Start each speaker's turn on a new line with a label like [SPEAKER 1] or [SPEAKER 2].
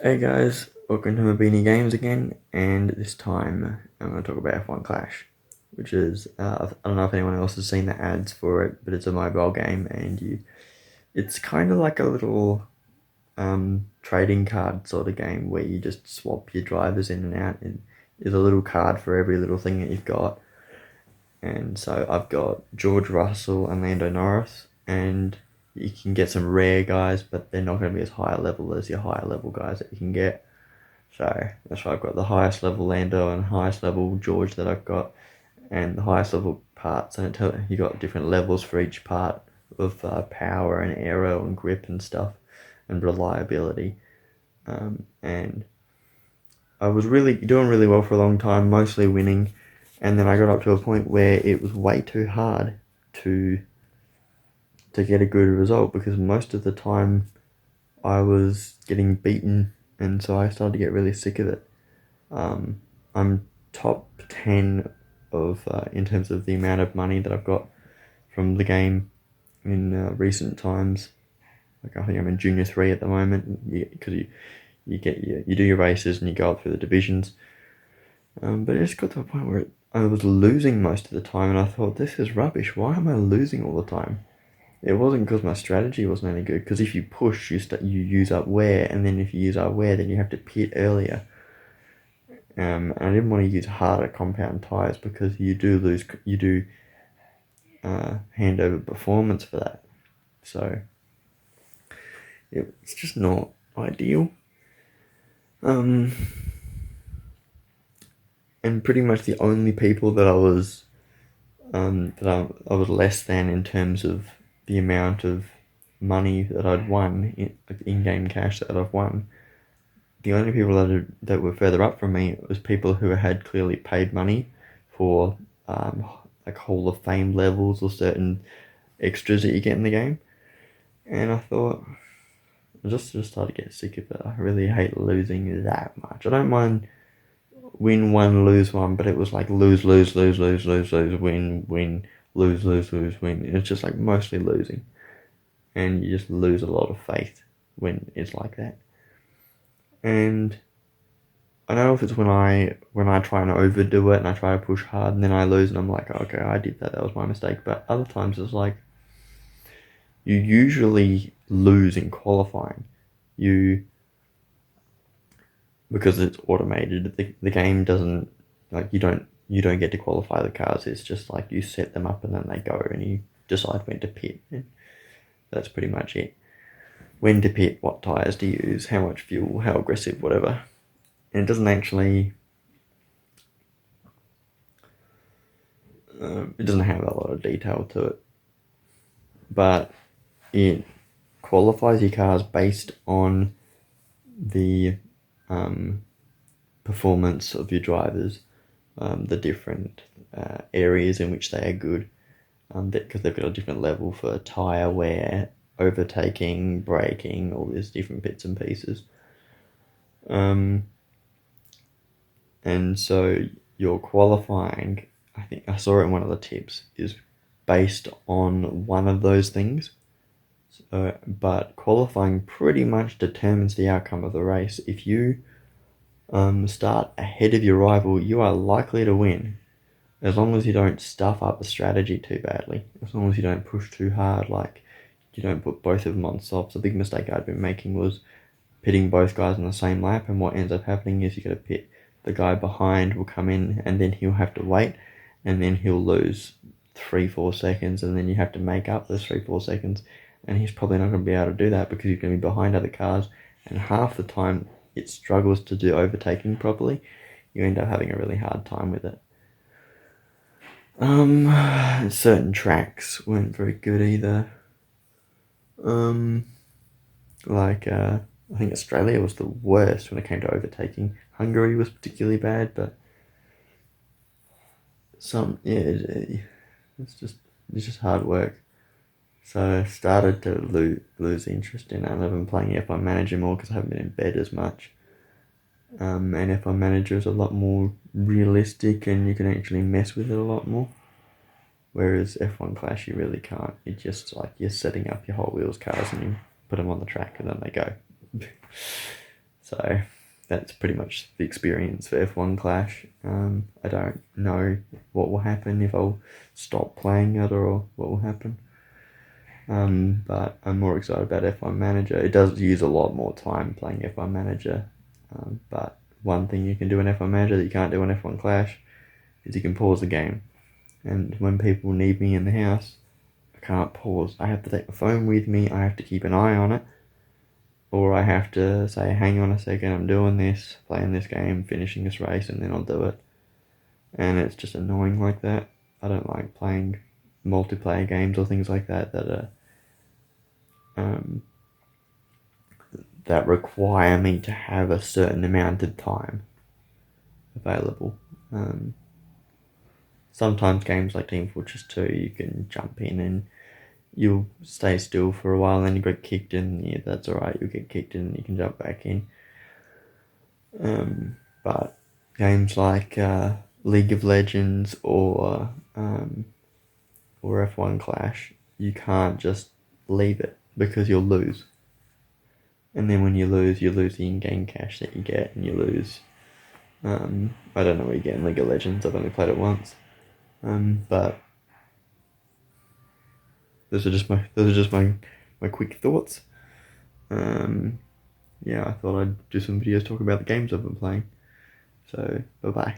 [SPEAKER 1] Hey guys, welcome to Mabini Games again, and this time I'm going to talk about F1 Clash, which is, I don't know if anyone else has seen the ads for it, but it's a mobile game, and it's kind of like a little trading card sort of game where you just swap your drivers in and out, and there's a little card for every little thing that you've got. And so I've got George Russell and Lando Norris, and you can get some rare guys, but they're not going to be as high level as your higher level guys that you can get. So that's why I've got the highest level Lando and highest level George that I've got, and the highest level parts. And you got different levels for each part of power and aero and grip and stuff, and reliability. And I was really doing really well for a long time, mostly winning, and then I got up to a point where it was way too hard to get a good result because most of the time I was getting beaten, and so I started to get really sick of it. I'm top 10 of in terms of the amount of money that I've got from the game in recent times. Like I think I'm in Junior 3 at the moment because you do your races and you go up through the divisions. But it just got to a point where I was losing most of the time, and I thought, this is rubbish. Why am I losing all the time? It wasn't because my strategy wasn't any good. Because if you push, you use up wear, and then if you use up wear, then you have to pit earlier. And I didn't want to use harder compound tires because you do hand over performance for that. So it's just not ideal. And pretty much the only people that I was I was less than in terms of the amount of money that I'd won in-game cash that I've won. The only people that were further up from me was people who had clearly paid money for like Hall of Fame levels or certain extras that you get in the game. And I thought, I just started to get sick of it. I really hate losing that much. I don't mind win one, lose one, but it was like lose, lose, lose, lose, lose, lose, win, win, lose, lose, lose, win. It's just like mostly losing. And you just lose a lot of faith when it's like that. And I don't know if it's when I try and overdo it and I try to push hard and then I lose and I'm like, okay, I did that. That was my mistake. But other times it's like you usually lose in qualifying. Because it's automated. The game doesn't like you don't get to qualify the cars. It's just like you set them up and then they go and you decide when to pit. And that's pretty much it. When to pit, what tires to use, how much fuel, how aggressive, whatever. And it doesn't actually. It doesn't have a lot of detail to it, but it qualifies your cars based on the performance of your drivers, the different areas in which they are good, because they've got a different level for tyre wear, overtaking, braking, all these different bits and pieces. And so your qualifying, I think I saw it in one of the tips, is based on one of those things. But qualifying pretty much determines the outcome of the race. If you start ahead of your rival, you are likely to win, as long as you don't stuff up the strategy too badly. As long as you don't push too hard, like you don't put both of them on softs. A big mistake I'd been making was pitting both guys on the same lap, and what ends up happening is you got to pit. The guy behind will come in, and then he'll have to wait, and then he'll lose 3-4 seconds, and then you have to make up those 3-4 seconds, and he's probably not going to be able to do that because he's going to be behind other cars, and half the time it struggles to do overtaking properly. You end up having a really hard time with it. Certain tracks weren't very good either. I think Australia was the worst when it came to overtaking. Hungary was particularly bad, but it's just hard work. So I started to lose interest in it. I've been playing F1 Manager more because I haven't been in bed as much. And F1 Manager is a lot more realistic and you can actually mess with it a lot more. Whereas F1 Clash, you really can't. It's just like you're setting up your Hot Wheels cars and you put them on the track and then they go. So that's pretty much the experience for F1 Clash. I don't know what will happen, if I'll stop playing it or what will happen. But I'm more excited about F1 Manager. It does use a lot more time playing F1 Manager. But one thing you can do in F1 Manager that you can't do in F1 Clash is you can pause the game. And when people need me in the house, I can't pause. I have to take my phone with me. I have to keep an eye on it. Or I have to say, hang on a second, I'm doing this, playing this game, finishing this race, and then I'll do it. And it's just annoying like that. I don't like playing multiplayer games or things like that are that require me to have a certain amount of time available. Sometimes games like Team Fortress 2, you can jump in and you'll stay still for a while, and then you get kicked in. Yeah, that's alright, you'll get kicked in and you can jump back in. But games like League of Legends or F1 Clash, you can't just leave it because you'll lose. And then when you lose the in-game cash that you get, and you lose. I don't know what you get in League of Legends. I've only played it once. But those are just my quick thoughts. Yeah, I thought I'd do some videos talking about the games I've been playing. So, bye-bye.